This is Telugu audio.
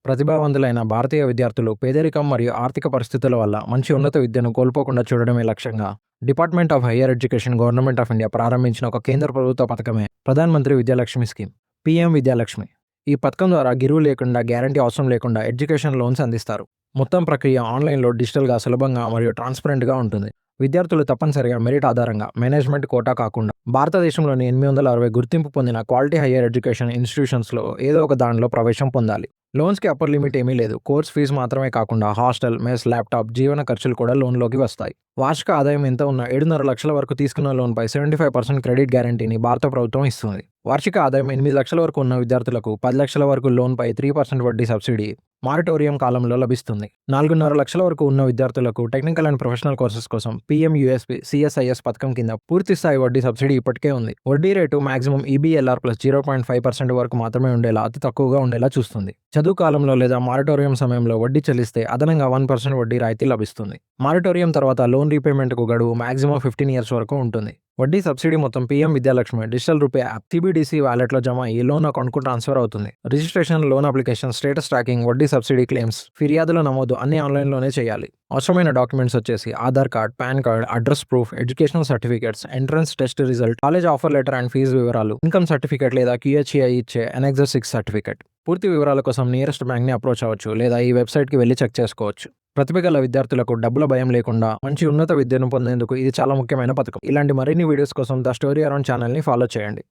ప్రతిభావంతులైన భారతీయ విద్యార్థులు పేదరికం మరియు ఆర్థిక పరిస్థితుల వల్ల మంచి ఉన్నత విద్యను కోల్పోకుండా చూడడమే లక్ష్యంగా department of higher education government of India ప్రారంభించిన ఒక కేంద్ర ప్రభుత్వ పథకమే ప్రధాన్ మంత్రి విద్యాలక్ష్మి స్కీమ్ పీఎం విద్యాలక్ష్మి. ఈ పథకం ద్వారా గిరువు లేకుండా గ్యారంటీ అవసరం లేకుండా ఎడ్యుకేషన్ లోన్స్ అందిస్తారు. మొత్తం ప్రక్రియ ఆన్లైన్లో డిజిటల్గా సులభంగా మరియు ట్రాన్స్పరెంట్గా ఉంటుంది. విద్యార్థులు తప్పనిసరిగా మెరిట్ ఆధారంగా మేనేజ్మెంట్ కోటా కాకుండా భారతదేశంలోని 860 గుర్తింపు పొందిన క్వాలిటీ హైయర్ ఎడ్యుకేషన్ ఇన్స్టిట్యూషన్స్లో ఏదో ఒక దానిలో ప్రవేశం పొందాలి. లోన్స్కి అప్పర్ లిమిట్ ఏమీ లేదు. కోర్స్ ఫీజు మాత్రమే కాకుండా హాస్టల్, మెస్, ల్యాప్టాప్, జీవన ఖర్చులు కూడా లోన్లోకి వస్తాయి. వార్షిక ఆదాయం ఎంత ఉన్న 7.5 లక్షల వరకు తీసుకున్న లోన్పై 75% క్రెడిట్ గ్యారంటీని భారత ప్రభుత్వం ఇస్తుంది. వార్షిక ఆదాయం 8 లక్షల వరకు ఉన్న విద్యార్థులకు 10 లక్షల వరకు లోన్పై 3% వడ్డీ సబ్సిడీ మారిటోరియం కాలంలో లభిస్తుంది. 4.5 లక్షల వరకు ఉన్న విద్యార్థులకు టెక్నికల్ అండ్ ప్రొఫెషనల్ కోర్సెస్ కోసం PMUSP CSIS పథకం కింద పూర్తి స్థాయి వడ్డీ సబ్సిడీ ఇప్పటికే ఉంది. వడ్డీ రేటు మాక్సిమం EBLR ప్లస్ 0.5% వరకు మాత్రమే ఉండేలా అతి తక్కువగా ఉండేలా చూస్తుంది. చదువు కాలంలో లేదా మారిటోరియం సమయంలో వడ్డీ చెల్లిస్తే అదనంగా 1% వడ్డీ రాయితీ లభిస్తుంది. మారిటోరియం తర్వాత లోన్ రీపేమెంట్కు గడువు మాక్సిమం 15 ఇయర్స్ వరకు ఉంటుంది. వడ్డీ సబ్సిడీ మొత్తం PM Vidyalakshmi digital RuPay app CBDC వాలెట్లో జమ అయ్యి లోన్ అకౌంట్కు ట్రాన్స్ఫర్ అవుతుంది. Registration, loan application, status tracking, వడ్డీ సబ్సిడీ క్లెయిమ్స్, ఫిర్యాదుల నమోదు అన్ని ఆన్లైన్లోనే చేయాలి. అవసరమైన డాక్యుమెంట్స్ వచ్చేసి Aadhaar card, PAN card, address proof, educational certificates, entrance test result, college offer letter and fees వివరాలు, ఇన్కమ్ సర్టిఫికేట్ లేదా QHEI ఇచ్చే Annexure 6 సర్టిఫికేట్. పూర్తి వివరాల కోసం నియరెస్ట్ బ్యాంక్ని అప్రోచ్ అవ్వచ్చు లేదా ఈ వెబ్సైట్కి వెళ్ళి చెక్ చేసుకోవచ్చు. ప్రతిభ గల విద్యార్థులకు డబ్బుల భయం లేకుండా మంచి ఉన్నత విద్యను పొందేందుకు ఇది చాలా ముఖ్యమైన పథకం. ఇలాంటి మరిన్ని వీడియోస్ కోసం ద స్టోరీ అరౌండ్ ఛానల్ని ఫాలో చేయండి.